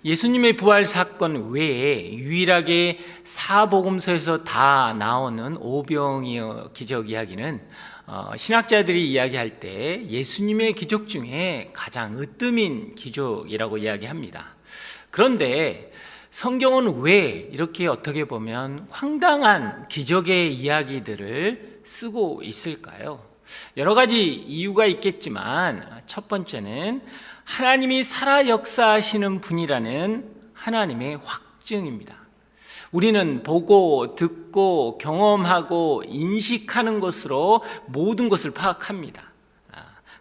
예수님의 부활 사건 외에 유일하게 사복음서에서 다 나오는 오병이어 기적 이야기는 신학자들이 이야기할 때 예수님의 기적 중에 가장 으뜸인 기적이라고 이야기합니다. 그런데 성경은 왜 이렇게 어떻게 보면 황당한 기적의 이야기들을 쓰고 있을까요? 여러 가지 이유가 있겠지만 첫 번째는 하나님이 살아 역사하시는 분이라는 하나님의 확증입니다. 우리는 보고 듣고 경험하고 인식하는 것으로 모든 것을 파악합니다.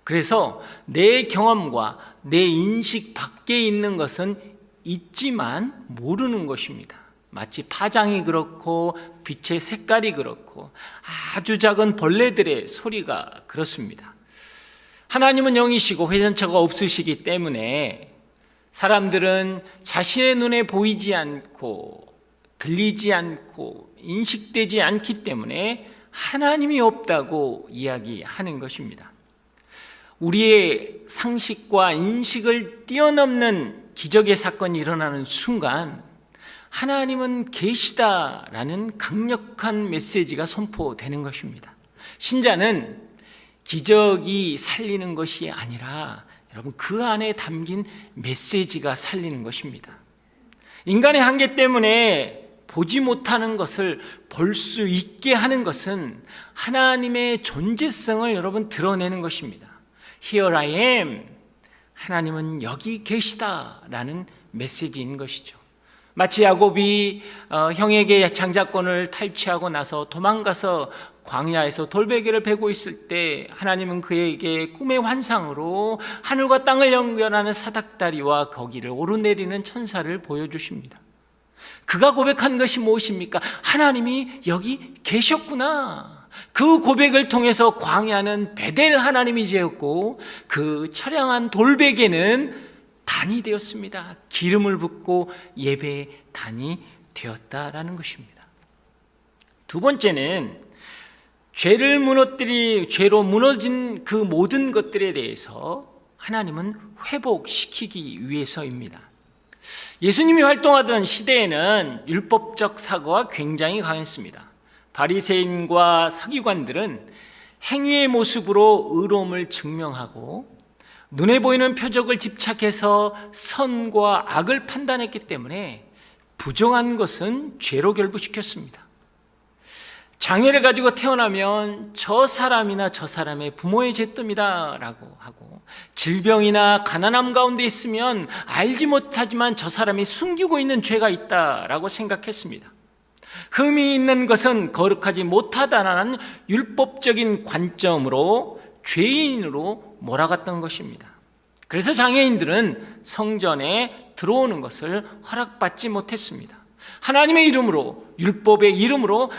그래서 내 경험과 내 인식 밖에 있는 것은 있지만 모르는 것입니다. 마치 파장이 그렇고 빛의 색깔이 그렇고 아주 작은 벌레들의 소리가 그렇습니다. 하나님은 영이시고 회전처가 없으시기 때문에 사람들은 자신의 눈에 보이지 않고 들리지 않고 인식되지 않기 때문에 하나님이 없다고 이야기하는 것입니다. 우리의 상식과 인식을 뛰어넘는 기적의 사건이 일어나는 순간 하나님은 계시다라는 강력한 메시지가 선포되는 것입니다. 신자는 기적이 살리는 것이 아니라 여러분 그 안에 담긴 메시지가 살리는 것입니다. 인간의 한계 때문에 보지 못하는 것을 볼 수 있게 하는 것은 하나님의 존재성을 여러분 드러내는 것입니다. Here I am. 하나님은 여기 계시다라는 메시지인 것이죠. 마치 야곱이 형에게 장자권을 탈취하고 나서 도망가서 광야에서 돌베개를 베고 있을 때 하나님은 그에게 꿈의 환상으로 하늘과 땅을 연결하는 사닥다리와 거기를 오르내리는 천사를 보여주십니다. 그가 고백한 것이 무엇입니까? 하나님이 여기 계셨구나. 그 고백을 통해서 광야는 베델 하나님이 되었고 그 처량한 돌베개는 단이 되었습니다. 기름을 붓고 예배의 단이 되었다라는 것입니다. 두 번째는 죄로 무너진 그 모든 것들에 대해서 하나님은 회복시키기 위해서입니다. 예수님이 활동하던 시대에는 율법적 사고가 굉장히 강했습니다. 바리새인과 서기관들은 행위의 모습으로 의로움을 증명하고 눈에 보이는 표적을 집착해서 선과 악을 판단했기 때문에 부정한 것은 죄로 결부시켰습니다. 장애를 가지고 태어나면 저 사람이나 저 사람의 부모의 죄뜸이다 라고 하고, 질병이나 가난함 가운데 있으면 알지 못하지만 저 사람이 숨기고 있는 죄가 있다라고 생각했습니다. 흠이 있는 것은 거룩하지 못하다라는 율법적인 관점으로 죄인으로 몰아갔던 것입니다. 그래서 장애인들은 성전에 들어오는 것을 허락받지 못했습니다. 하나님의 이름으로, 율법의 이름으로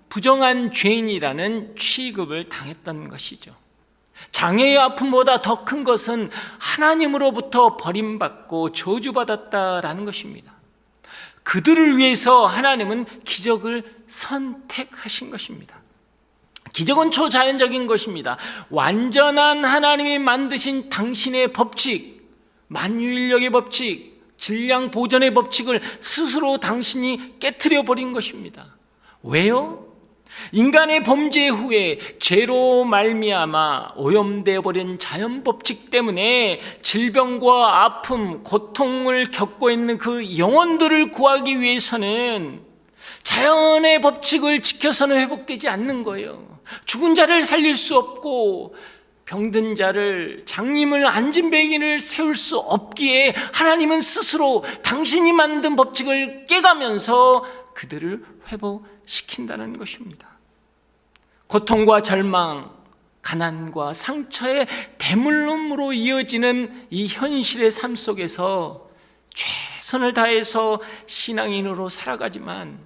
부정한 죄인이라는 취급을 당했던 것이죠. 장애의 아픔보다 더 큰 것은 하나님으로부터 버림받고 저주받았다라는 것입니다. 그들을 위해서 하나님은 기적을 선택하신 것입니다. 기적은 초자연적인 것입니다. 완전한 하나님이 만드신 당신의 법칙, 만유인력의 법칙, 질량 보존의 법칙을 스스로 당신이 깨트려 버린 것입니다. 왜요? 인간의 범죄 후에 죄로 말미암아 오염되어 버린 자연 법칙 때문에 질병과 아픔, 고통을 겪고 있는 그 영혼들을 구하기 위해서는 자연의 법칙을 지켜서는 회복되지 않는 거예요. 죽은 자를 살릴 수 없고 병든 자를, 장님을, 앉은 백인을 세울 수 없기에 하나님은 스스로 당신이 만든 법칙을 깨가면서 그들을 회복시킨다는 것입니다. 고통과 절망, 가난과 상처의 대물림으로 이어지는 이 현실의 삶 속에서 최선을 다해서 신앙인으로 살아가지만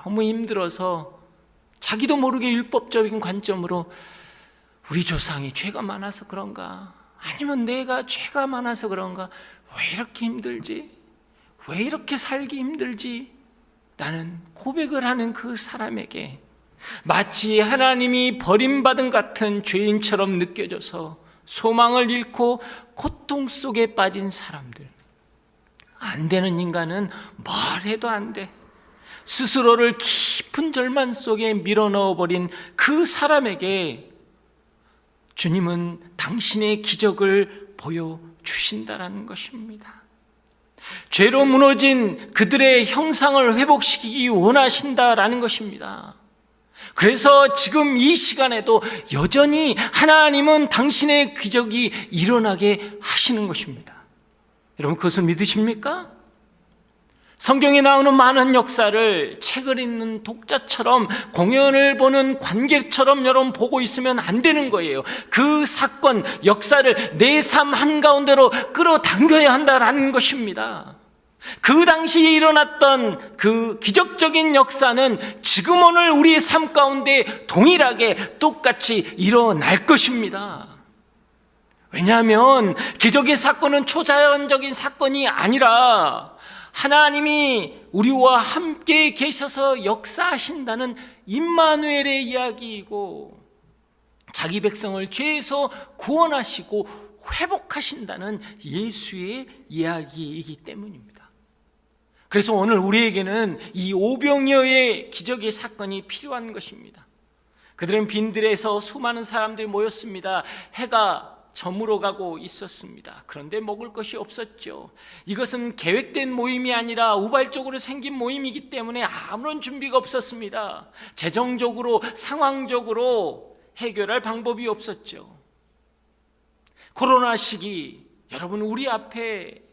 너무 힘들어서 자기도 모르게 율법적인 관점으로 우리 조상이 죄가 많아서 그런가? 아니면 내가 죄가 많아서 그런가? 왜 이렇게 힘들지? 왜 이렇게 살기 힘들지? 라는 고백을 하는 그 사람에게 마치 하나님이 버림받은 같은 죄인처럼 느껴져서 소망을 잃고 고통 속에 빠진 사람들, 안 되는 인간은 뭘 해도 안 돼. 스스로를 깊은 절망 속에 밀어넣어버린 그 사람에게 주님은 당신의 기적을 보여주신다라는 것입니다. 죄로 무너진 그들의 형상을 회복시키기 원하신다라는 것입니다. 그래서 지금 이 시간에도 여전히 하나님은 당신의 기적이 일어나게 하시는 것입니다. 여러분, 그것을 믿으십니까? 성경에 나오는 많은 역사를 책을 읽는 독자처럼, 공연을 보는 관객처럼 여러분 보고 있으면 안 되는 거예요. 그 사건, 역사를 내 삶 한가운데로 끌어당겨야 한다라는 것입니다. 그 당시에 일어났던 그 기적적인 역사는 지금 오늘 우리의 삶 가운데 동일하게 똑같이 일어날 것입니다. 왜냐하면 기적의 사건은 초자연적인 사건이 아니라 하나님이 우리와 함께 계셔서 역사하신다는 임마누엘의 이야기이고, 자기 백성을 죄에서 구원하시고 회복하신다는 예수의 이야기이기 때문입니다. 그래서 오늘 우리에게는 이 오병이어의 기적의 사건이 필요한 것입니다. 그들은 빈들에서 수많은 사람들이 모였습니다. 해가 저물어 가고 있었습니다. 그런데 먹을 것이 없었죠. 이것은 계획된 모임이 아니라 우발적으로 생긴 모임이기 때문에 아무런 준비가 없었습니다. 재정적으로, 상황적으로 해결할 방법이 없었죠. 코로나 시기, 여러분, 우리 앞에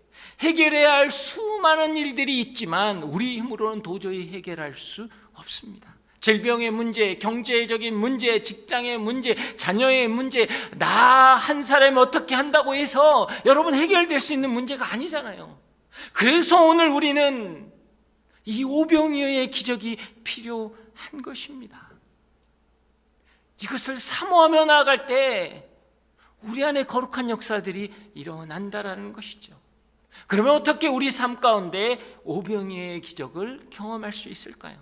해결해야 할 수많은 일들이 있지만 우리 힘으로는 도저히 해결할 수 없습니다. 질병의 문제, 경제적인 문제, 직장의 문제, 자녀의 문제, 나 한 사람이 어떻게 한다고 해서 여러분 해결될 수 있는 문제가 아니잖아요. 그래서 오늘 우리는 이 오병이어의 기적이 필요한 것입니다. 이것을 사모하며 나아갈 때 우리 안에 거룩한 역사들이 일어난다라는 것이죠. 그러면 어떻게 우리 삶 가운데 오병이어의 기적을 경험할 수 있을까요?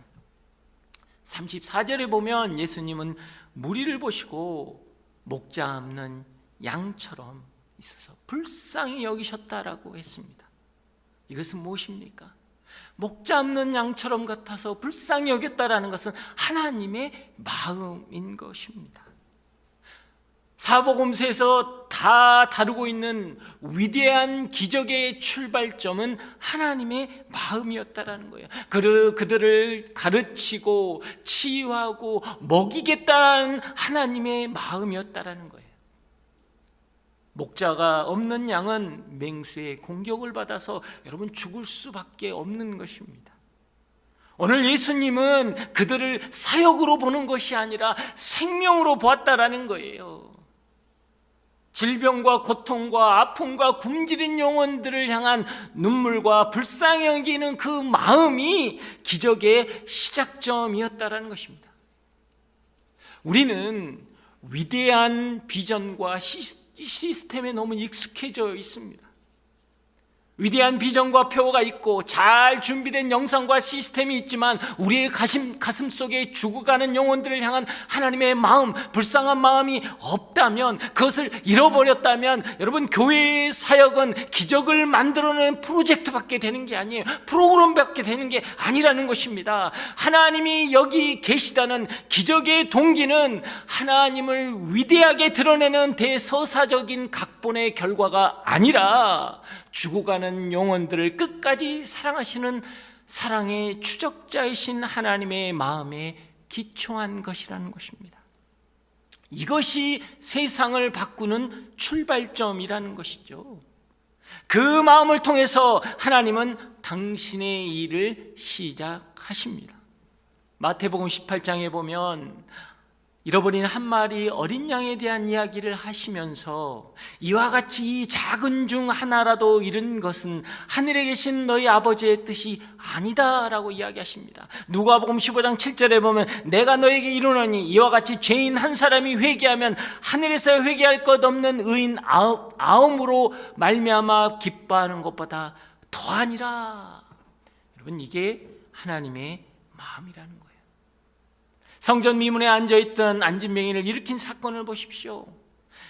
34절에 보면 예수님은 무리를 보시고 목자 없는 양처럼 있어서 불쌍히 여기셨다라고 했습니다. 이것은 무엇입니까? 목자 없는 양처럼 같아서 불쌍히 여겼다라는 것은 하나님의 마음인 것입니다. 사복음서에서 다 다루고 있는 위대한 기적의 출발점은 하나님의 마음이었다라는 거예요. 그들을 가르치고 치유하고 먹이겠다는 하나님의 마음이었다라는 거예요. 목자가 없는 양은 맹수의 공격을 받아서 여러분 죽을 수밖에 없는 것입니다. 오늘 예수님은 그들을 사역으로 보는 것이 아니라 생명으로 보았다라는 거예요. 질병과 고통과 아픔과 굶주린 영혼들을 향한 눈물과 불쌍히 여기는 그 마음이 기적의 시작점이었다라는 것입니다. 우리는 위대한 비전과 시스템에 너무 익숙해져 있습니다. 위대한 비전과 표가 있고 잘 준비된 영상과 시스템이 있지만 우리의 가슴 속에 죽어가는 영혼들을 향한 하나님의 마음, 불쌍한 마음이 없다면, 그것을 잃어버렸다면 여러분, 교회의 사역은 기적을 만들어내는 프로젝트밖에 되는 게 아니에요. 프로그램밖에 되는 게 아니라는 것입니다. 하나님이 여기 계시다는 기적의 동기는 하나님을 위대하게 드러내는 대서사적인 각본의 결과가 아니라 죽어가는 영혼들을 끝까지 사랑하시는 사랑의 추적자이신 하나님의 마음에 기초한 것이라는 것입니다. 이것이 세상을 바꾸는 출발점이라는 것이죠. 그 마음을 통해서 하나님은 당신의 일을 시작하십니다. 마태복음 18장에 보면 잃어버린 한 마리 어린 양에 대한 이야기를 하시면서 이와 같이 이 작은 중 하나라도 잃은 것은 하늘에 계신 너희 아버지의 뜻이 아니다라고 이야기하십니다. 누가복음 15장 7절에 보면 내가 너에게 이르노니 이와 같이 죄인 한 사람이 회개하면 하늘에서 회개할 것 없는 의인 아홉으로 말미암아 기뻐하는 것보다 더하니라. 여러분, 이게 하나님의 마음이라는 거예요. 성전 미문에 앉아있던 안진뱅이를 일으킨 사건을 보십시오.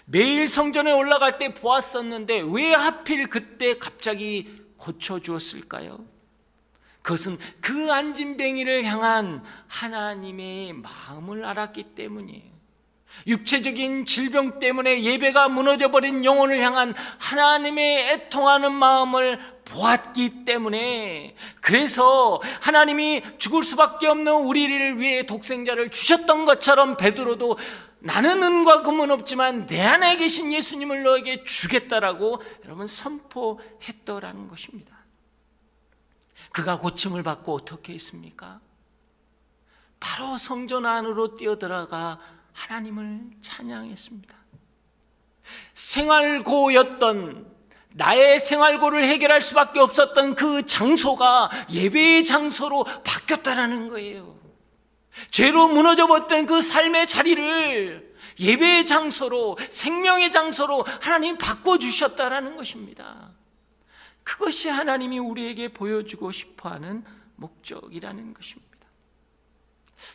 매일 성전에 올라갈 때 보았었는데 왜 하필 그때 갑자기 고쳐주었을까요? 그것은 그 안진뱅이를 향한 하나님의 마음을 알았기 때문이에요. 육체적인 질병 때문에 예배가 무너져버린 영혼을 향한 하나님의 애통하는 마음을 보았기 때문에, 그래서 하나님이 죽을 수밖에 없는 우리를 위해 독생자를 주셨던 것처럼 베드로도 나는 은과 금은 없지만 내 안에 계신 예수님을 너에게 주겠다라고 여러분 선포했더라는 것입니다. 그가 고침을 받고 어떻게 했습니까? 바로 성전 안으로 뛰어들어가 하나님을 찬양했습니다. 생활고였던, 나의 생활고를 해결할 수밖에 없었던 그 장소가 예배의 장소로 바뀌었다라는 거예요. 죄로 무너져버렸던 그 삶의 자리를 예배의 장소로, 생명의 장소로 하나님 바꿔주셨다라는 것입니다. 그것이 하나님이 우리에게 보여주고 싶어하는 목적이라는 것입니다.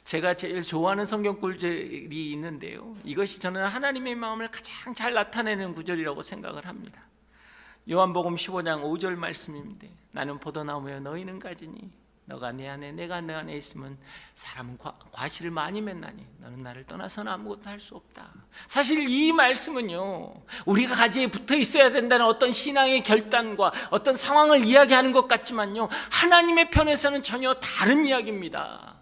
제가 제일 좋아하는 성경 구절이 있는데요, 이것이 저는 하나님의 마음을 가장 잘 나타내는 구절이라고 생각을 합니다. 요한복음 15장 5절 말씀입니다. 나는 포도나무여 너희는 가지니 너가 내 안에 내가 너 안에 있으면 사람은 과실을 많이 맺나니 너는 나를 떠나서는 아무것도 할 수 없다. 사실 이 말씀은요, 우리가 가지에 붙어 있어야 된다는 어떤 신앙의 결단과 어떤 상황을 이야기하는 것 같지만요, 하나님의 편에서는 전혀 다른 이야기입니다.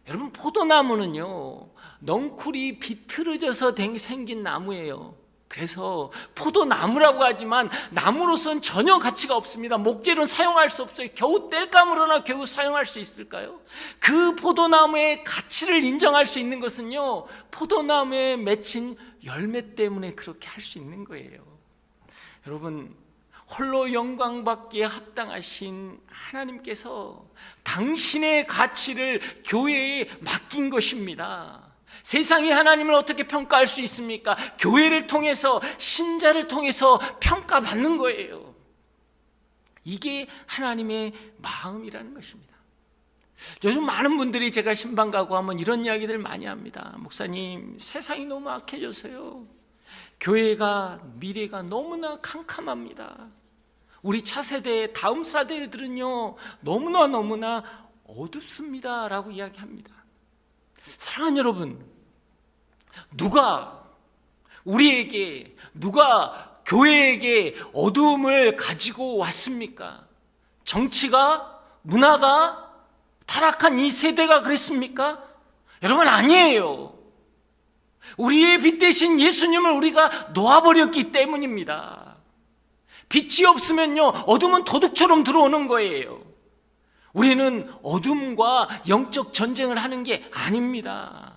여러분, 포도나무는요 넝쿨이 비틀어져서 생긴 나무예요. 그래서 포도나무라고 하지만 나무로서는 전혀 가치가 없습니다. 목재로는 사용할 수 없어요. 겨우 땔감으로나 겨우 사용할 수 있을까요? 그 포도나무의 가치를 인정할 수 있는 것은요, 포도나무에 맺힌 열매 때문에 그렇게 할 수 있는 거예요. 여러분, 홀로 영광받기에 합당하신 하나님께서 당신의 가치를 교회에 맡긴 것입니다. 세상이 하나님을 어떻게 평가할 수 있습니까? 교회를 통해서, 신자를 통해서 평가받는 거예요. 이게 하나님의 마음이라는 것입니다. 요즘 많은 분들이 제가 신방 가고 하면 이런 이야기들 많이 합니다. 목사님, 세상이 너무 악해져서요, 교회가 미래가 너무나 캄캄합니다. 우리 차세대, 다음 세대들은요 너무나 어둡습니다 라고 이야기합니다. 사랑하는 여러분, 누가 교회에게 어두움을 가지고 왔습니까? 정치가, 문화가, 타락한 이 세대가 그랬습니까? 여러분, 아니에요. 우리의 빛 대신 예수님을 우리가 놓아버렸기 때문입니다. 빛이 없으면요 어둠은 도둑처럼 들어오는 거예요. 우리는 어둠과 영적 전쟁을 하는 게 아닙니다.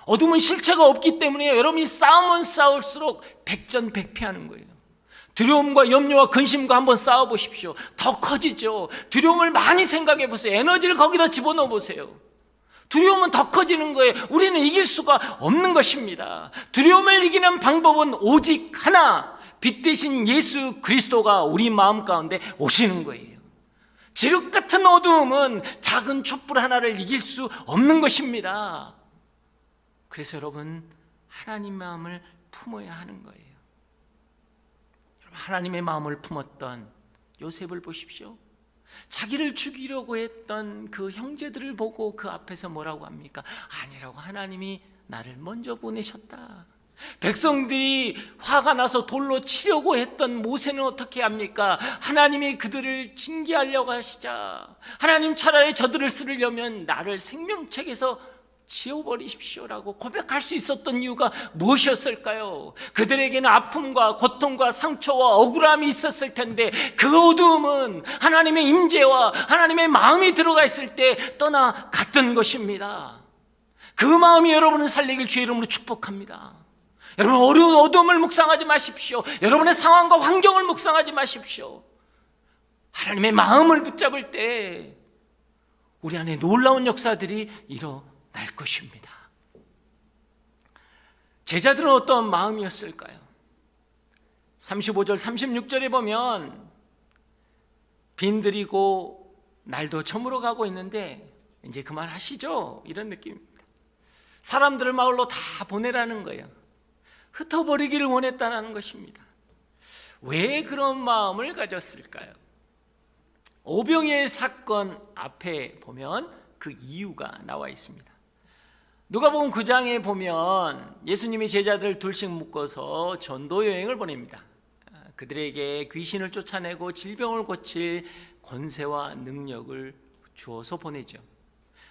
어둠은 실체가 없기 때문에 여러분이 싸우면 싸울수록 백전백패하는 거예요. 두려움과 염려와 근심과 한번 싸워보십시오. 더 커지죠. 두려움을 많이 생각해 보세요. 에너지를 거기다 집어넣어 보세요. 두려움은 더 커지는 거예요. 우리는 이길 수가 없는 것입니다. 두려움을 이기는 방법은 오직 하나, 빛 대신 예수 그리스도가 우리 마음 가운데 오시는 거예요. 지륵 같은 어두움은 작은 촛불 하나를 이길 수 없는 것입니다. 그래서 여러분, 하나님 마음을 품어야 하는 거예요. 여러분, 하나님의 마음을 품었던 요셉을 보십시오. 자기를 죽이려고 했던 그 형제들을 보고 그 앞에서 뭐라고 합니까? 아니라고, 하나님이 나를 먼저 보내셨다. 백성들이 화가 나서 돌로 치려고 했던 모세는 어떻게 합니까? 하나님이 그들을 징계하려고 하시자, 하나님 차라리 저들을 쓰려면 나를 생명책에서 지워버리십시오라고 고백할 수 있었던 이유가 무엇이었을까요? 그들에게는 아픔과 고통과 상처와 억울함이 있었을 텐데, 그 어두움은 하나님의 임재와 하나님의 마음이 들어가 있을 때 떠나갔던 것입니다. 그 마음이 여러분을 살리길 주의 이름으로 축복합니다. 여러분, 어려운 어둠을 묵상하지 마십시오. 여러분의 상황과 환경을 묵상하지 마십시오. 하나님의 마음을 붙잡을 때 우리 안에 놀라운 역사들이 일어날 것입니다. 제자들은 어떤 마음이었을까요? 35절 36절에 보면 빈들이고 날도 저물어 가고 있는데 이제 그만하시죠, 이런 느낌입니다. 사람들을 마을로 다 보내라는 거예요. 흩어버리기를 원했다는 것입니다. 왜 그런 마음을 가졌을까요? 오병이의 사건 앞에 보면 그 이유가 나와 있습니다. 누가복음 9장에 보면 예수님이 제자들 둘씩 묶어서 전도 여행을 보냅니다. 그들에게 귀신을 쫓아내고 질병을 고칠 권세와 능력을 주어서 보내죠.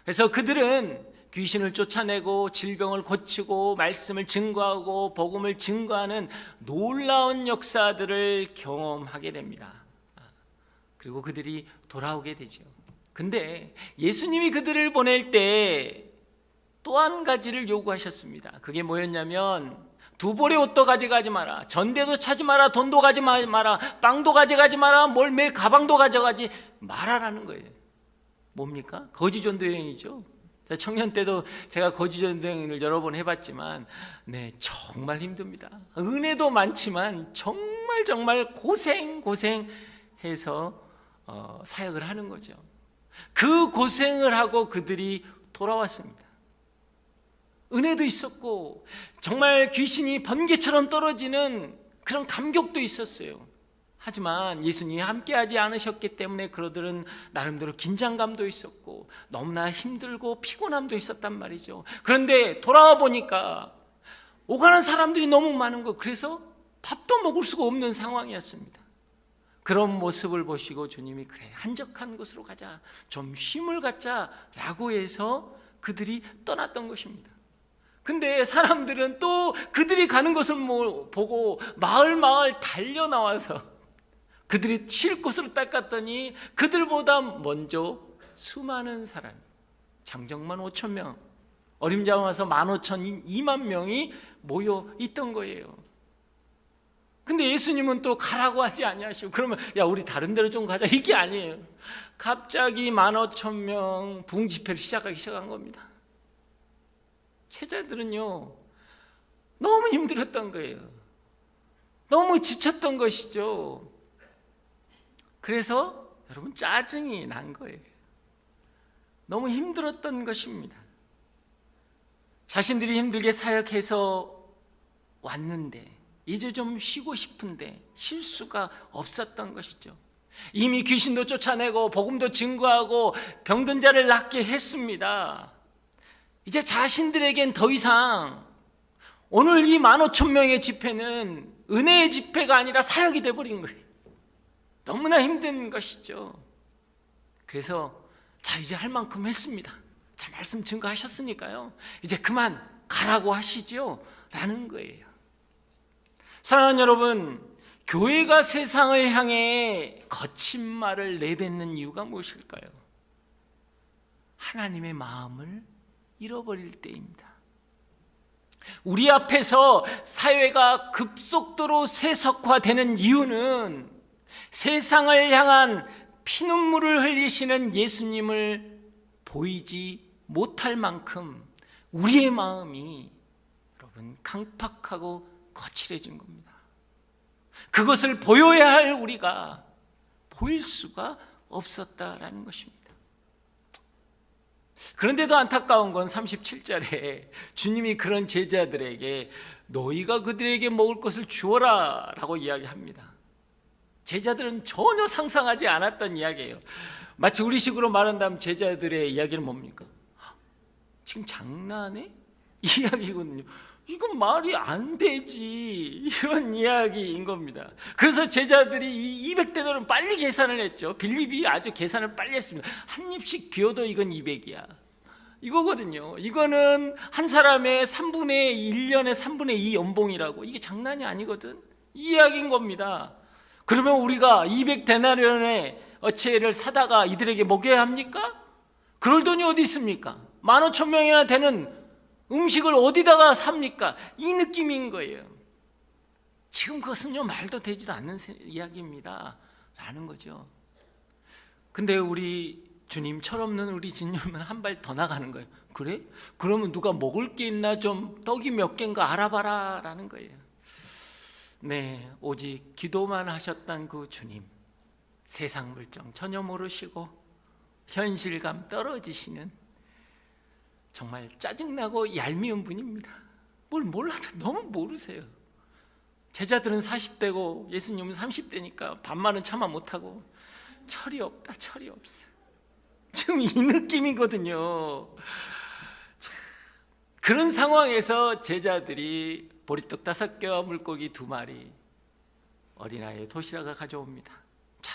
그래서 그들은 귀신을 쫓아내고 질병을 고치고 말씀을 증거하고 복음을 증거하는 놀라운 역사들을 경험하게 됩니다. 그리고 그들이 돌아오게 되죠. 근데 예수님이 그들을 보낼 때 또 한 가지를 요구하셨습니다. 그게 뭐였냐면 두 벌의 옷도 가져가지 마라, 전대도 차지 마라, 돈도 가져가지 마라, 빵도 가져가지 마라, 뭘 매일 가방도 가져가지 마라라는 거예요. 뭡니까? 거지 전도 여행이죠. 청년 때도 제가 거지 전도 여행을 여러 번 해봤지만 정말 힘듭니다. 은혜도 많지만 정말 고생해서 사역을 하는 거죠. 그 고생을 하고 그들이 돌아왔습니다. 은혜도 있었고 정말 귀신이 번개처럼 떨어지는 그런 감격도 있었어요. 하지만 예수님이 함께하지 않으셨기 때문에 그들은 나름대로 긴장감도 있었고 너무나 힘들고 피곤함도 있었단 말이죠. 그런데 돌아와 보니까 오가는 사람들이 너무 많은 거, 그래서 밥도 먹을 수가 없는 상황이었습니다. 그런 모습을 보시고 주님이 그래, 한적한 곳으로 가자, 좀 쉼을 갖자라고 해서 그들이 떠났던 것입니다. 근데 사람들은 또 그들이 가는 것을 보고 마을 달려 나와서 그들이 쉴 곳으로 딱 갔더니 그들보다 먼저 수많은 사람, 장정만 5천 명, 어림잡아서 15,000, 2만 명이 모여 있던 거예요. 근데 예수님은 또 가라고 하지 아니하시고, 그러면 야 우리 다른 데로 좀 가자, 이게 아니에요. 갑자기 15,000명 부흥 집회를 시작한 겁니다. 제자들은요 너무 힘들었던 거예요. 너무 지쳤던 것이죠. 그래서 여러분 짜증이 난 거예요. 너무 힘들었던 것입니다. 자신들이 힘들게 사역해서 왔는데 이제 좀 쉬고 싶은데 쉴 수가 없었던 것이죠. 이미 귀신도 쫓아내고 복음도 증거하고 병든 자를 낫게 했습니다. 이제 자신들에겐 더 이상 오늘 이 15,000명의 집회는 은혜의 집회가 아니라 사역이 되어버린 거예요. 너무나 힘든 것이죠. 그래서 자 이제 할 만큼 했습니다. 자 말씀 증거하셨으니까요 이제 그만 가라고 하시죠 라는 거예요. 사랑하는 여러분, 교회가 세상을 향해 거친 말을 내뱉는 이유가 무엇일까요? 하나님의 마음을 잃어버릴 때입니다. 우리 앞에서 사회가 급속도로 세속화되는 이유는 세상을 향한 피눈물을 흘리시는 예수님을 보이지 못할 만큼 우리의 마음이 여러분 강팍하고 거칠어진 겁니다. 그것을 보여야 할 우리가 보일 수가 없었다라는 것입니다. 그런데도 안타까운 건 37절에 주님이 그런 제자들에게 너희가 그들에게 먹을 것을 주어라 라고 이야기합니다. 제자들은 전혀 상상하지 않았던 이야기예요. 마치 우리식으로 말한다면 제자들의 이야기는 뭡니까? 지금 장난해? 이야기거든요. 이건 말이 안 되지, 이런 이야기인 겁니다. 그래서 제자들이 이 200데나리온 빨리 계산을 했죠. 빌립이 아주 계산을 빨리 했습니다. 한 입씩 비워도 이건 200이야 이거거든요. 이거는 한 사람의 1년의 3분의 2 연봉이라고. 이게 장난이 아니거든. 이 이야기인 겁니다. 그러면 우리가 200데나리온의 어체를 사다가 이들에게 먹여야 합니까? 그럴 돈이 어디 있습니까? 15,000명이나 되는 음식을 어디다가 삽니까? 이 느낌인 거예요. 지금 그것은요 말도 되지도 않는 이야기입니다 라는 거죠. 근데 우리 주님, 철없는 우리 주님은 한 발 더 나가는 거예요. 그래? 그러면 누가 먹을 게 있나, 좀 떡이 몇 개인가 알아봐라 라는 거예요. 네, 오직 기도만 하셨던 그 주님, 세상 물정 전혀 모르시고 현실감 떨어지시는 정말 짜증나고 얄미운 분입니다. 뭘 몰라도 너무 모르세요. 제자들은 40대고 예수님은 30대니까 반말은 차마 못하고 철이 없다, 철이 없어. 지금 이 느낌이거든요. 그런 상황에서 제자들이 보리떡 5개와 물고기 2마리, 어린아이의 도시락을 가져옵니다. 자,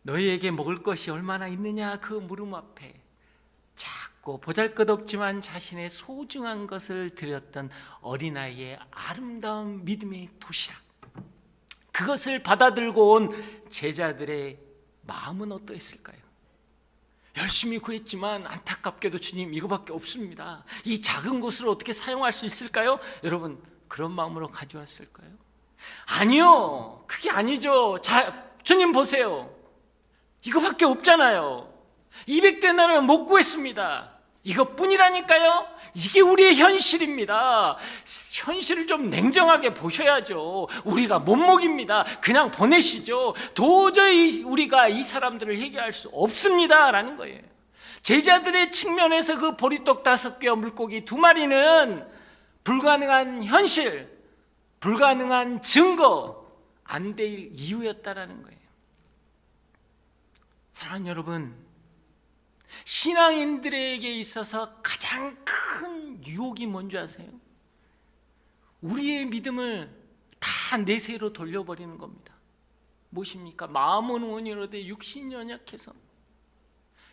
너희에게 먹을 것이 얼마나 있느냐? 그 물음 앞에 작고 보잘것없지만 자신의 소중한 것을 드렸던 어린아이의 아름다운 믿음의 도시락, 그것을 받아들고 온 제자들의 마음은 어떠했을까요? 열심히 구했지만 안타깝게도 주님 이거밖에 없습니다. 이 작은 것을 어떻게 사용할 수 있을까요? 여러분, 그런 마음으로 가져왔을까요? 아니요, 그게 아니죠. 자, 주님 보세요. 이거밖에 없잖아요. 200데나리온 못 구했습니다. 이것뿐이라니까요. 이게 우리의 현실입니다. 현실을 좀 냉정하게 보셔야죠. 우리가 못 먹입니다. 그냥 보내시죠. 도저히 우리가 이 사람들을 해결할 수 없습니다 라는 거예요. 제자들의 측면에서 그 보리떡 5개와 물고기 2마리는 불가능한 현실, 불가능한 증거, 안 될 이유였다라는 거예요. 사랑하는 여러분, 신앙인들에게 있어서 가장 큰 유혹이 뭔지 아세요? 우리의 믿음을 다 내세로 돌려버리는 겁니다. 무엇입니까? 마음은 온유로되 육신이 연약해서,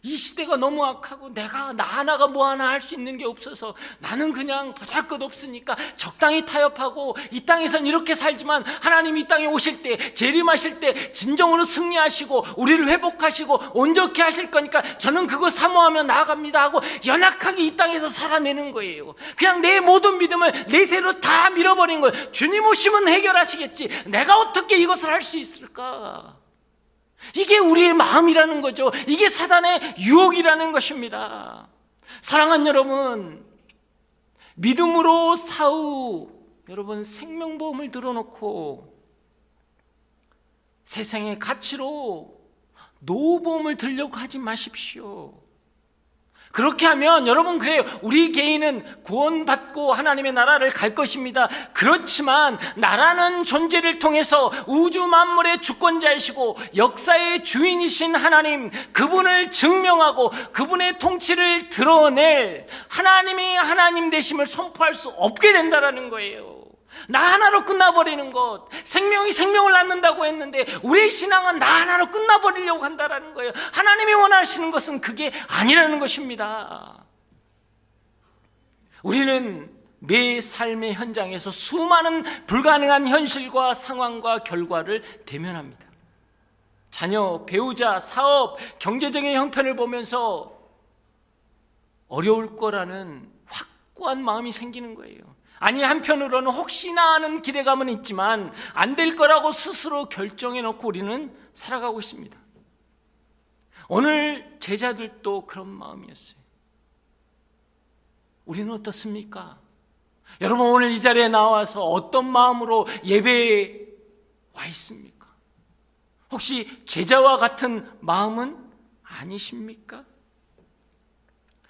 이 시대가 너무 악하고 나 하나가 뭐 하나 할 수 있는 게 없어서 나는 그냥 보잘것없으니까 적당히 타협하고 이 땅에선 이렇게 살지만 하나님이 이 땅에 오실 때, 재림하실 때 진정으로 승리하시고 우리를 회복하시고 온전케 하실 거니까 저는 그거 사모하며 나아갑니다 하고 연약하게 이 땅에서 살아내는 거예요. 그냥 내 모든 믿음을 내세로 다 밀어버린 거예요. 주님 오시면 해결하시겠지, 내가 어떻게 이것을 할 수 있을까? 이게 우리의 마음이라는 거죠. 이게 사단의 유혹이라는 것입니다. 사랑하는 여러분, 믿음으로 여러분 생명보험을 들어놓고 세상의 가치로 노후보험을 들려고 하지 마십시오. 그렇게 하면 여러분, 그래요, 우리 개인은 구원받고 하나님의 나라를 갈 것입니다. 그렇지만 나라는 존재를 통해서 우주 만물의 주권자이시고 역사의 주인이신 하나님, 그분을 증명하고 그분의 통치를 드러낼 하나님이 하나님 되심을 선포할 수 없게 된다는 거예요. 나 하나로 끝나버리는 것, 생명이 생명을 낳는다고 했는데 우리의 신앙은 나 하나로 끝나버리려고 한다는 거예요. 하나님이 원하시는 것은 그게 아니라는 것입니다. 우리는 매 삶의 현장에서 수많은 불가능한 현실과 상황과 결과를 대면합니다. 자녀, 배우자, 사업, 경제적인 형편을 보면서 어려울 거라는 확고한 마음이 생기는 거예요. 아니, 한편으로는 혹시나 하는 기대감은 있지만 안 될 거라고 스스로 결정해 놓고 우리는 살아가고 있습니다. 오늘 제자들도 그런 마음이었어요. 우리는 어떻습니까? 여러분, 오늘 이 자리에 나와서 어떤 마음으로 예배에 와 있습니까? 혹시 제자와 같은 마음은 아니십니까?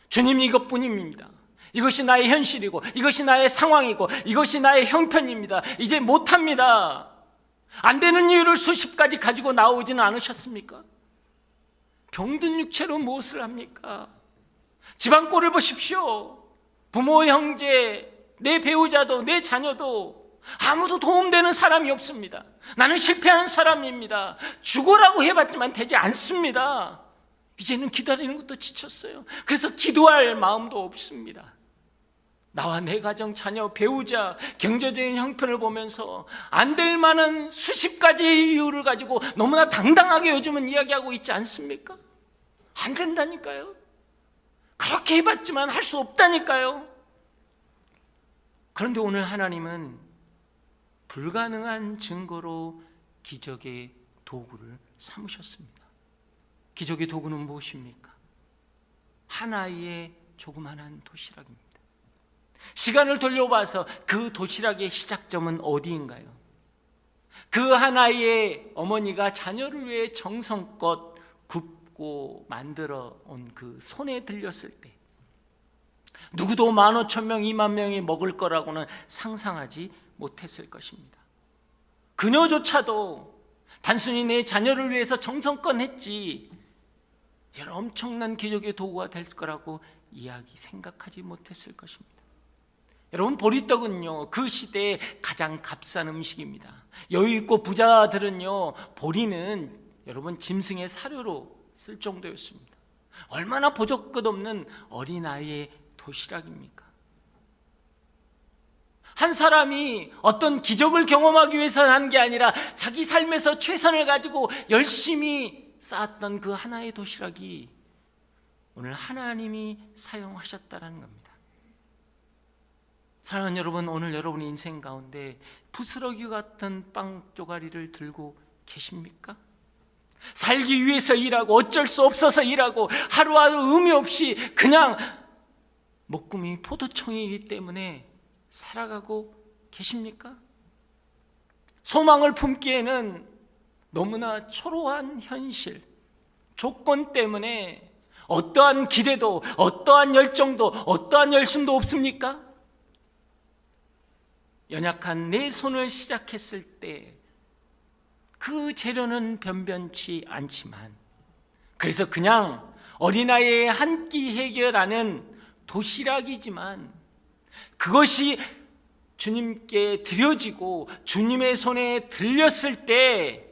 주님, 이것뿐입니다. 이것이 나의 현실이고 이것이 나의 상황이고 이것이 나의 형편입니다. 이제 못합니다. 안 되는 이유를 수십 가지 가지고 나오지는 않으셨습니까? 병든 육체로 무엇을 합니까? 집안 꼴을 보십시오. 부모, 형제, 내 배우자도 내 자녀도 아무도 도움되는 사람이 없습니다. 나는 실패하는 사람입니다. 죽어라고 해봤지만 되지 않습니다. 이제는 기다리는 것도 지쳤어요. 그래서 기도할 마음도 없습니다. 나와 내 가정, 자녀, 배우자, 경제적인 형편을 보면서 안 될 만한 수십 가지의 이유를 가지고 너무나 당당하게 요즘은 이야기하고 있지 않습니까? 안 된다니까요. 그렇게 해봤지만 할 수 없다니까요. 그런데 오늘 하나님은 불가능한 증거로 기적의 도구를 삼으셨습니다. 기적의 도구는 무엇입니까? 하나의 조그만한 도시락입니다. 시간을 돌려봐서 그 도시락의 시작점은 어디인가요? 그 하나의 어머니가 자녀를 위해 정성껏 굽고 만들어 온 그 손에 들렸을 때 누구도 15,000명, 20,000명이 먹을 거라고는 상상하지 못했을 것입니다. 그녀조차도 단순히 내 자녀를 위해서 정성껏 했지 이런 엄청난 기적의 도구가 될 거라고 생각하지 못했을 것입니다. 여러분, 보리떡은요, 그 시대의 가장 값싼 음식입니다. 여유 있고 부자들은요, 보리는 여러분 짐승의 사료로 쓸 정도였습니다. 얼마나 보잘것없는 어린아이의 도시락입니까? 한 사람이 어떤 기적을 경험하기 위해서 한 게 아니라 자기 삶에서 최선을 가지고 열심히 쌓았던 그 하나의 도시락이 오늘 하나님이 사용하셨다는 겁니다. 사랑하는 여러분, 오늘 여러분의 인생 가운데 부스러기 같은 빵 쪼가리를 들고 계십니까? 살기 위해서 일하고 어쩔 수 없어서 일하고 하루하루 의미 없이 그냥 먹구름이 포도청이기 때문에 살아가고 계십니까? 소망을 품기에는 너무나 초라한 현실, 조건 때문에 어떠한 기대도, 어떠한 열정도, 어떠한 열심도 없습니까? 연약한 내 손을 시작했을 때 그 재료는 변변치 않지만, 그래서 그냥 어린아이의 한 끼 해결하는 도시락이지만 그것이 주님께 드려지고 주님의 손에 들렸을 때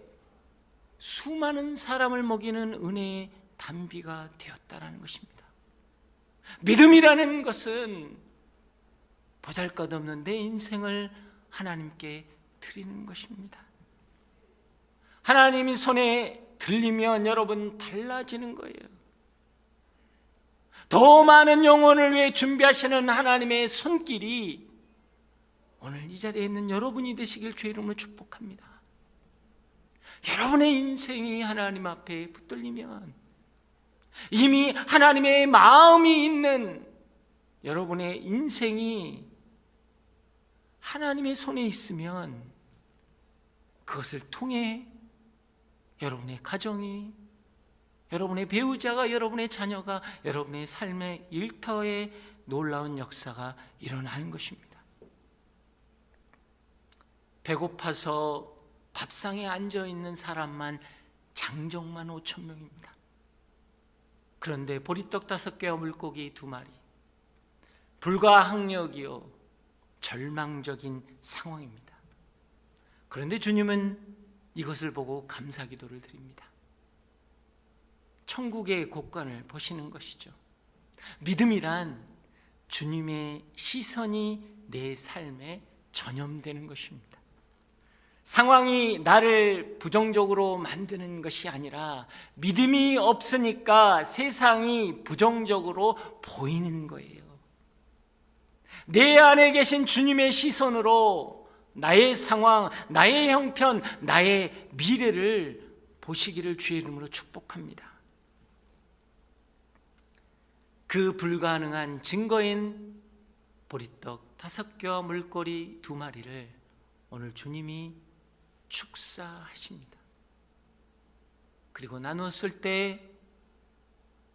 수많은 사람을 먹이는 은혜의 단비가 되었다는 것입니다. 믿음이라는 것은 보잘것없는 내 인생을 하나님께 드리는 것입니다. 하나님이 손에 들리면 여러분 달라지는 거예요. 더 많은 영혼을 위해 준비하시는 하나님의 손길이 오늘 이 자리에 있는 여러분이 되시길 주의 이름으로 축복합니다. 여러분의 인생이 하나님 앞에 붙들리면, 이미 하나님의 마음이 있는 여러분의 인생이 하나님의 손에 있으면 그것을 통해 여러분의 가정이, 여러분의 배우자가, 여러분의 자녀가 여러분의 삶의 일터에 놀라운 역사가 일어나는 것입니다. 배고파서 밥상에 앉아있는 사람만 장정만 5천 명입니다. 그런데 보리떡 5개와 물고기 2마리, 불가항력이요 절망적인 상황입니다. 그런데 주님은 이것을 보고 감사기도를 드립니다. 천국의 곳간을 보시는 것이죠. 믿음이란 주님의 시선이 내 삶에 전염되는 것입니다. 상황이 나를 부정적으로 만드는 것이 아니라 믿음이 없으니까 세상이 부정적으로 보이는 거예요. 내 안에 계신 주님의 시선으로 나의 상황, 나의 형편, 나의 미래를 보시기를 주의 이름으로 축복합니다. 그 불가능한 증거인 보리떡 5개와 물고기 2마리를 오늘 주님이 축사하십니다. 그리고 나눴을 때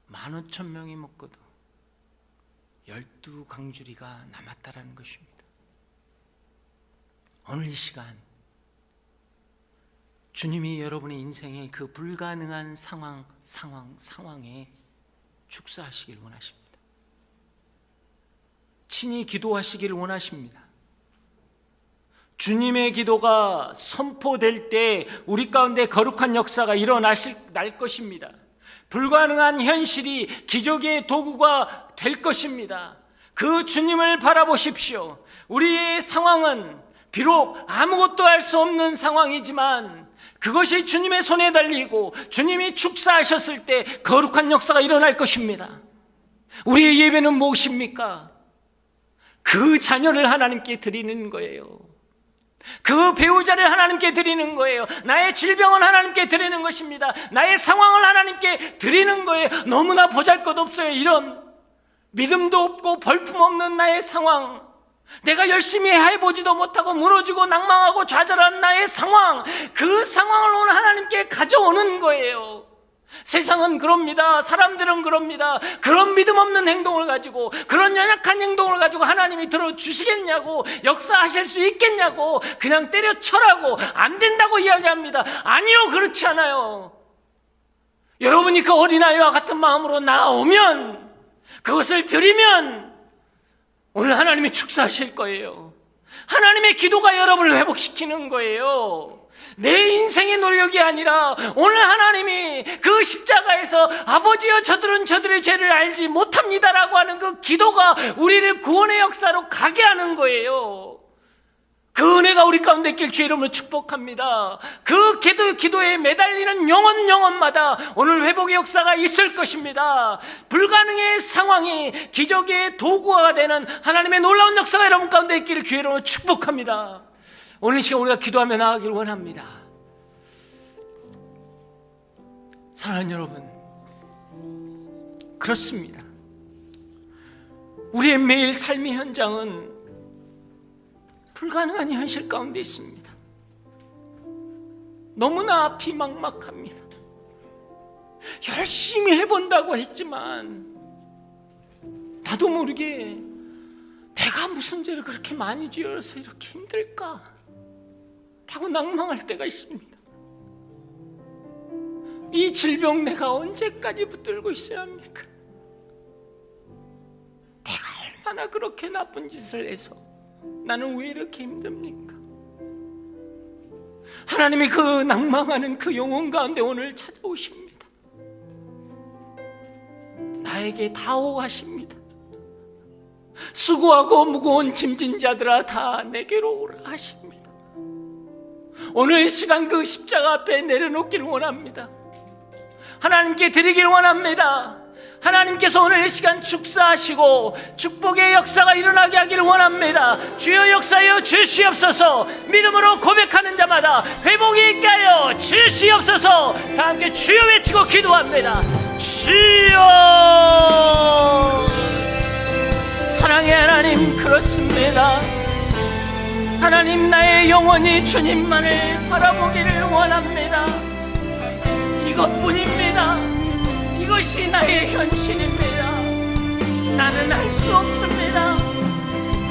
15,000명이 먹고도 12광주리가 남았다라는 것입니다. 오늘 이 시간 주님이 여러분의 인생의 그 불가능한 상황에 축사하시길 원하십니다. 친히 기도하시길 원하십니다. 주님의 기도가 선포될 때 우리 가운데 거룩한 역사가 날 것입니다. 불가능한 현실이 기적의 도구가 될 것입니다. 그 주님을 바라보십시오. 우리의 상황은 비록 아무것도 할 수 없는 상황이지만 그것이 주님의 손에 달리고 주님이 축사하셨을 때 거룩한 역사가 일어날 것입니다. 우리의 예배는 무엇입니까? 그 자녀를 하나님께 드리는 거예요. 그 배우자를 하나님께 드리는 거예요. 나의 질병을 하나님께 드리는 것입니다. 나의 상황을 하나님께 드리는 거예요. 너무나 보잘것없어요. 이런 믿음도 없고 볼품없는 나의 상황, 내가 열심히 해보지도 못하고 무너지고 낭망하고 좌절한 나의 상황, 그 상황을 오늘 하나님께 가져오는 거예요. 세상은 그럽니다. 사람들은 그럽니다. 그런 믿음 없는 행동을 가지고, 그런 연약한 행동을 가지고 하나님이 들어주시겠냐고, 역사하실 수 있겠냐고, 그냥 때려쳐라고, 안 된다고 이야기합니다. 아니요, 그렇지 않아요. 여러분이 그 어린아이와 같은 마음으로 나오면, 그것을 드리면 오늘 하나님이 축사하실 거예요. 하나님의 기도가 여러분을 회복시키는 거예요. 내 인생의 노력이 아니라 오늘 하나님이 그 십자가에서 아버지여 저들은 저들의 죄를 알지 못합니다라고 하는 그 기도가 우리를 구원의 역사로 가게 하는 거예요. 그 은혜가 우리 가운데 있길 주의 이름으로 축복합니다. 그 기도에 매달리는 영혼마다 오늘 회복의 역사가 있을 것입니다. 불가능의 상황이 기적의 도구가 되는 하나님의 놀라운 역사가 여러분 가운데 있기를 주의 이름으로 축복합니다. 오늘 시간 우리가 기도하며 나아가길 원합니다. 사랑하는 여러분, 그렇습니다. 우리의 매일 삶의 현장은 불가능한 현실 가운데 있습니다. 너무나 앞이 막막합니다. 열심히 해본다고 했지만 나도 모르게 내가 무슨 죄를 그렇게 많이 지어서 이렇게 힘들까? 라고 낭망할 때가 있습니다. 이 질병 내가 언제까지 붙들고 있어야 합니까? 내가 얼마나 그렇게 나쁜 짓을 해서 나는 왜 이렇게 힘듭니까? 하나님이 그 낭망하는 그 영혼 가운데 오늘 찾아오십니다. 나에게 다오하십니다. 수고하고 무거운 짐진 자들아 다 내게로 오라 하십니다. 오늘 시간 그 십자가 앞에 내려놓기를 원합니다. 하나님께 드리기를 원합니다. 하나님께서 오늘 이 시간 축사하시고 축복의 역사가 일어나게 하기를 원합니다. 주여 역사하여 주시옵소서. 믿음으로 고백하는 자마다 회복이 있게 하여 주시옵소서. 다 함께 주여 외치고 기도합니다. 주여. 사랑의 하나님, 그렇습니다. 하나님, 나의 영혼이 주님만을 바라보기를 원합니다. 이것뿐입니다. 이것이 나의 현실입니다. 나는 할 수 없습니다.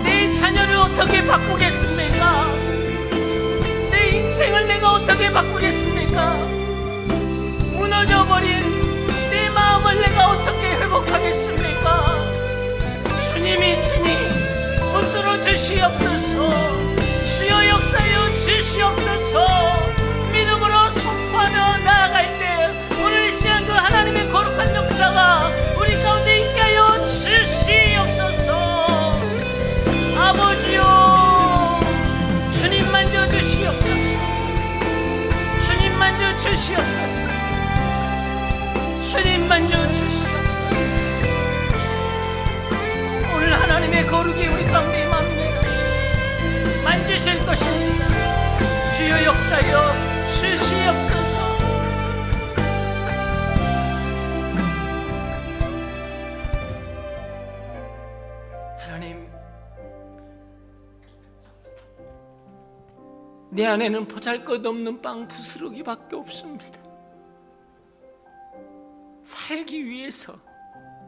내 자녀를 어떻게 바꾸겠습니까? 내 인생을 내가 어떻게 바꾸겠습니까? 무너져버린 내 마음을 내가 어떻게 회복하겠습니까? 주님이 친히 붙들어 주시옵소서. 주여 역사여 주시옵소서. 믿음으로 선포하며 나아갈 때 오늘 시간 그 하나님의 거룩한 역사가 우리 가운데 있게 하여 주시옵소서. 아버지요, 주님 만져 주시옵소서. 주님 만져 주시옵소서. 주님 만져 주시옵소서. 오늘 하나님의 거룩이 우리 가운데 임합니다. 만지실 것입니다. 주여 역사여 주시옵소서. 하나님, 내 안에는 보잘것없는 빵 부스러기밖에 없습니다. 살기 위해서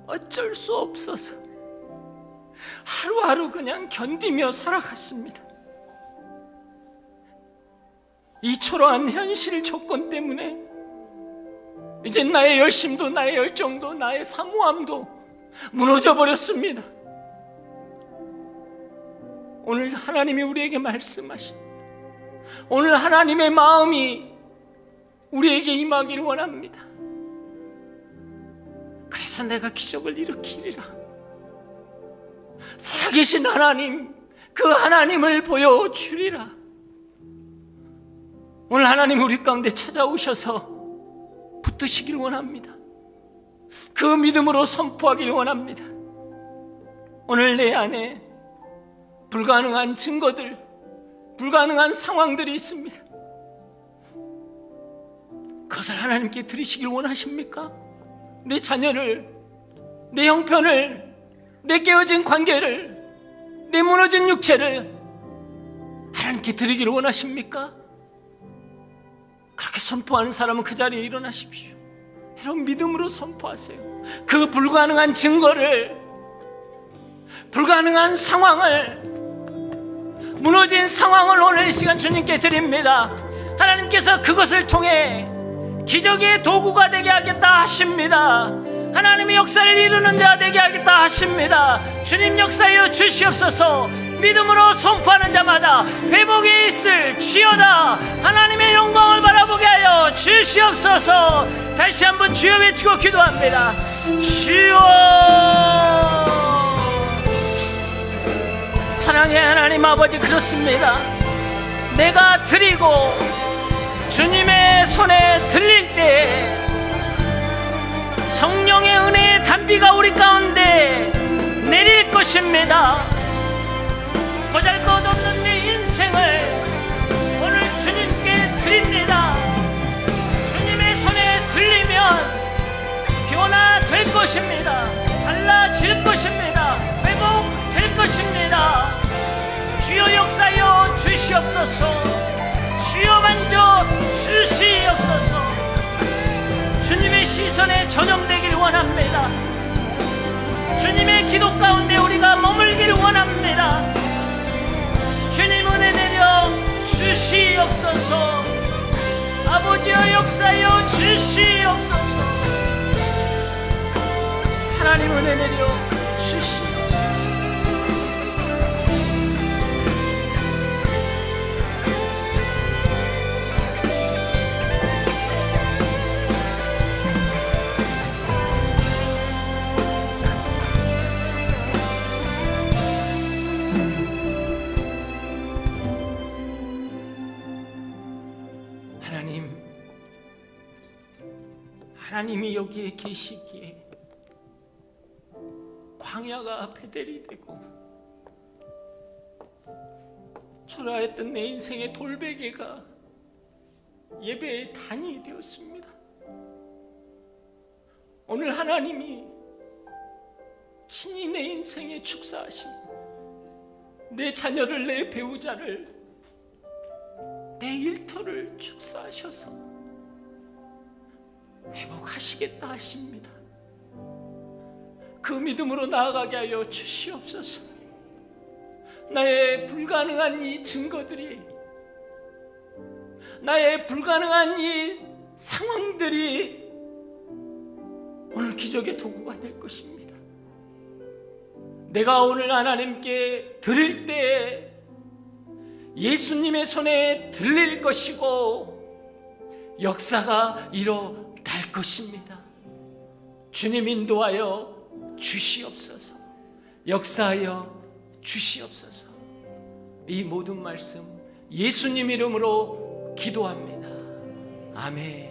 어쩔 수 없어서 하루하루 그냥 견디며 살아갔습니다. 이 초라한 현실 조건 때문에 이제 나의 열심도 나의 열정도 나의 사모함도 무너져 버렸습니다. 오늘 하나님이 우리에게 말씀하십니다. 오늘 하나님의 마음이 우리에게 임하기를 원합니다. 그래서 내가 기적을 일으키리라. 살아계신 하나님, 그 하나님을 보여주리라. 오늘 하나님 우리 가운데 찾아오셔서 붙드시길 원합니다. 그 믿음으로 선포하길 원합니다. 오늘 내 안에 불가능한 증거들, 불가능한 상황들이 있습니다. 그것을 하나님께 드리시길 원하십니까? 내 자녀를, 내 형편을, 내 깨어진 관계를, 내 무너진 육체를 하나님께 드리기를 원하십니까? 그렇게 선포하는 사람은 그 자리에 일어나십시오. 여러분 믿음으로 선포하세요. 그 불가능한 증거를, 불가능한 상황을, 무너진 상황을 오늘 이 시간 주님께 드립니다. 하나님께서 그것을 통해 기적의 도구가 되게 하겠다 하십니다. 하나님의 역사를 이루는 자 되게 하겠다 하십니다. 주님 역사여 주시옵소서. 믿음으로 선포하는 자마다 회복이 있을 지어다. 하나님의 영광을 바라보게 하여 주시옵소서. 다시 한번 주여 외치고 기도합니다. 주여. 사랑의 하나님 아버지, 그렇습니다. 내가 드리고 주님의 손에 들릴 때 성령의 은혜의 단비가 우리 가운데 내릴 것입니다. 보잘것없는 내 인생을 오늘 주님께 드립니다. 주님의 손에 들리면 변화될 것입니다. 달라질 것입니다. 회복될 것입니다. 주여 역사여 주시옵소서. 주여 만져 주시옵소서. 주님의 시선에 전염되길 원합니다. 주님의 기도 가운데 우리가 머물길 원합니다. 주님 은혜 내려 주시옵소서. 아버지여 역사여 주시옵소서. 하나님 은혜 내려 주시옵소서. 하나님이 여기에 계시기에 광야가 베델이 되고 초라했던 내 인생의 돌베개가 예배의 단이 되었습니다. 오늘 하나님이 친히 내 인생에 축사하시고 내 자녀를, 내 배우자를, 내 일터를 축사하셔서 회복하시겠다 하십니다. 그 믿음으로 나아가게 하여 주시옵소서. 나의 불가능한 이 증거들이, 나의 불가능한 이 상황들이 오늘 기적의 도구가 될 것입니다. 내가 오늘 하나님께 드릴 때 예수님의 손에 들릴 것이고 역사가 일어날 것입니다. 주님 인도하여 주시옵소서. 역사하여 주시옵소서. 이 모든 말씀 예수님 이름으로 기도합니다. 아멘.